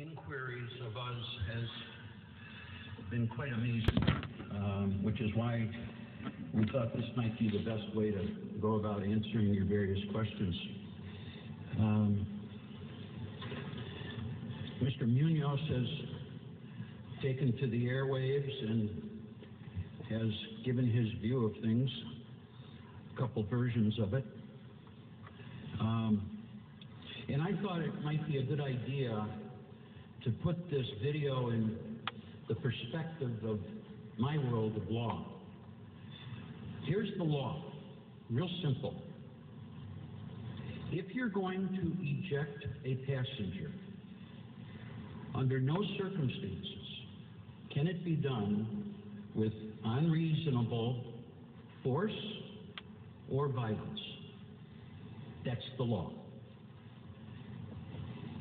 inquiries of us has been quite amazing, which is why we thought this might be the best way to go about answering your various questions. Mr. Munoz has taken to the airwaves and has given his view of things, a couple versions of it. And I thought it might be a good idea to put this video in the perspective of my world of law. Here's the law, real simple. If you're going to eject a passenger, under no circumstances can it be done with unreasonable force or violence. That's the law.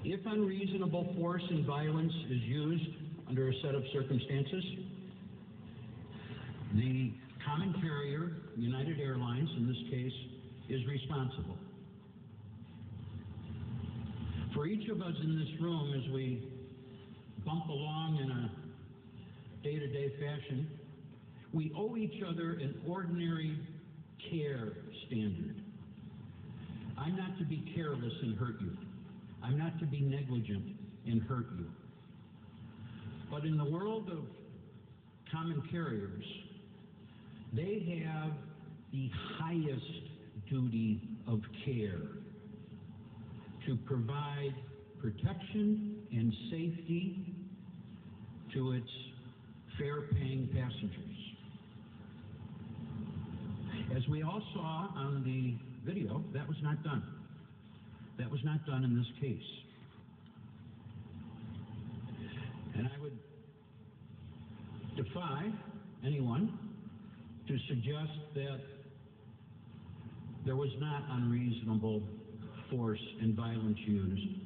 If unreasonable force and violence is used under a set of circumstances, the common carrier, United Airlines in this case, is responsible. For each of us in this room, as we bump along in a day-to-day fashion, we owe each other an ordinary care standard. I'm not to be careless and hurt you. I'm not to be negligent and hurt you. But in the world of common carriers, they have the highest duty of care to provide protection and safety to its fare-paying passengers. As we all saw on the video, that was not done. That was not done in this case. And I would defy anyone to suggest that there was not unreasonable force and violence used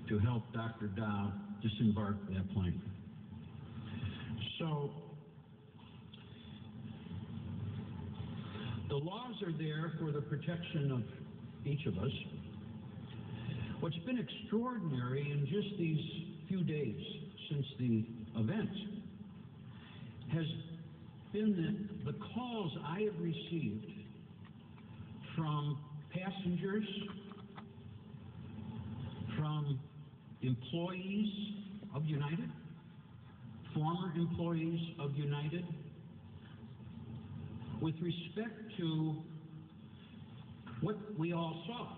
to help Dr. DAO disembark that plane. So, the laws are there for the protection of each of us. What's been extraordinary in just these few days since the event has been the calls I have received from passengers, from employees of United, former employees of United, with respect to what we all saw.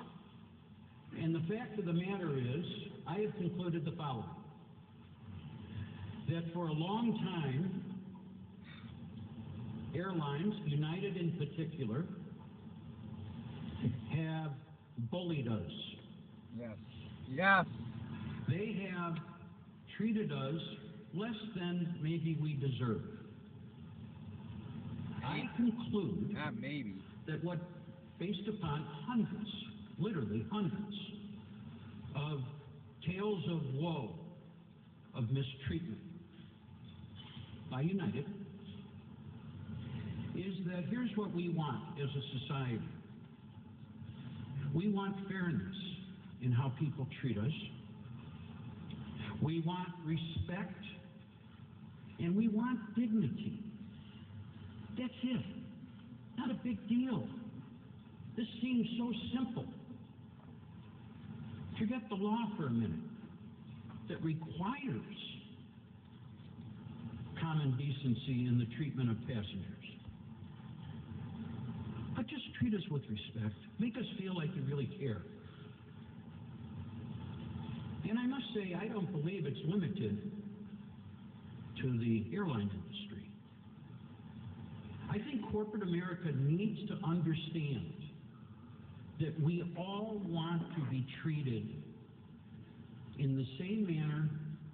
And the fact of the matter is, I have concluded the following: that for a long time, airlines, United in particular, have bullied us. Yes. Yes. They have treated us less than maybe we deserve. I conclude that what, based upon hundreds, literally hundreds, of tales of woe, of mistreatment by United, is that here's what we want as a society. We want fairness in how people treat us. We want respect, and we want dignity. That's it. Not a big deal. This seems so simple. Forget the law for a minute that requires common decency in the treatment of passengers. But just treat us with respect. Make us feel like you really care. And I must say, I don't believe it's limited to the airline industry. I think corporate America needs to understand that we all want to be treated in the same manner,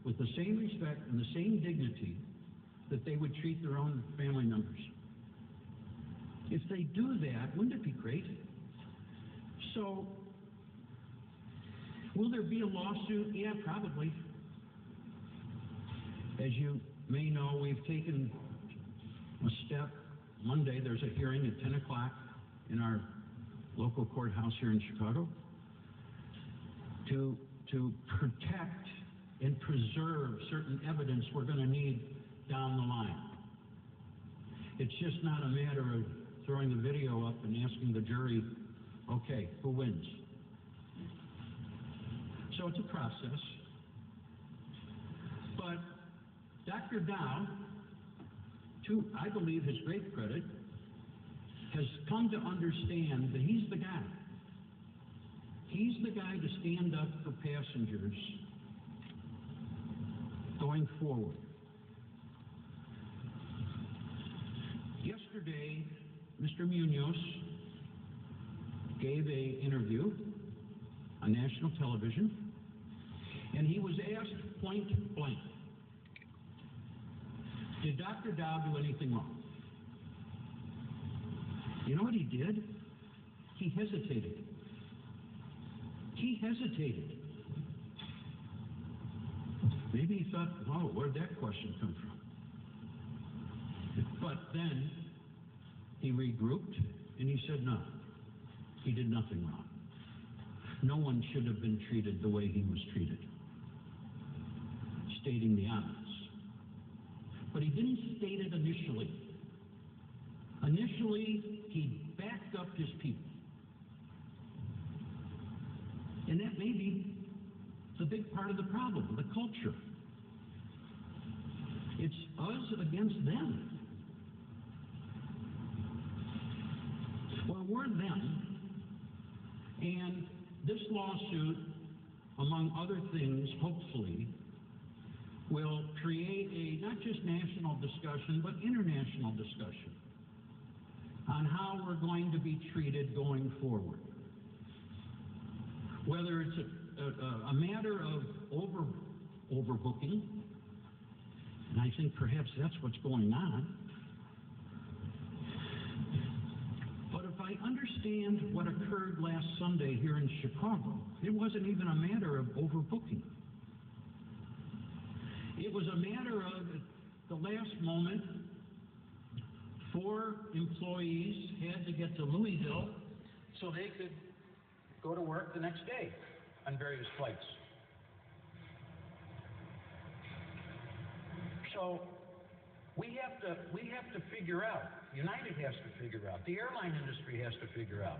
with the same respect and the same dignity that they would treat their own family members. If they do that, wouldn't it be great? So, will there be a lawsuit? Yeah, probably. As you may know, we've taken a step. Monday, there's a hearing at 10 o'clock in our local courthouse here in Chicago to protect and preserve certain evidence we're going to need down the line. It's just not a matter of throwing the video up and asking the jury, okay, who wins? So it's a process. But Dr. DAO, to, I believe, his great credit, has come to understand that he's the guy. He's the guy to stand up for passengers going forward. Yesterday, Mr. Munoz gave an interview on national television, and he was asked point blank, did Dr. DAO do anything wrong? You know what he did? He hesitated. He hesitated. Maybe he thought, oh, where'd that question come from? But then he regrouped and he said, no, he did nothing wrong. No one should have been treated the way he was treated, stating the obvious. But he didn't state it initially. Initially, he backed up his people. And that may be the big part of the problem, the culture. It's us against them. Well, we're them, and this lawsuit, among other things, hopefully, will create a not just national discussion, but international discussion on how we're going to be treated going forward. Whether it's a matter of overbooking, and I think perhaps that's what's going on. But if I understand what occurred last Sunday here in Chicago, it wasn't even a matter of overbooking. It was a matter of, at the last moment, 4 employees had to get to Louisville so they could go to work the next day on various flights. So we have to figure out, United has to figure out, the airline industry has to figure out,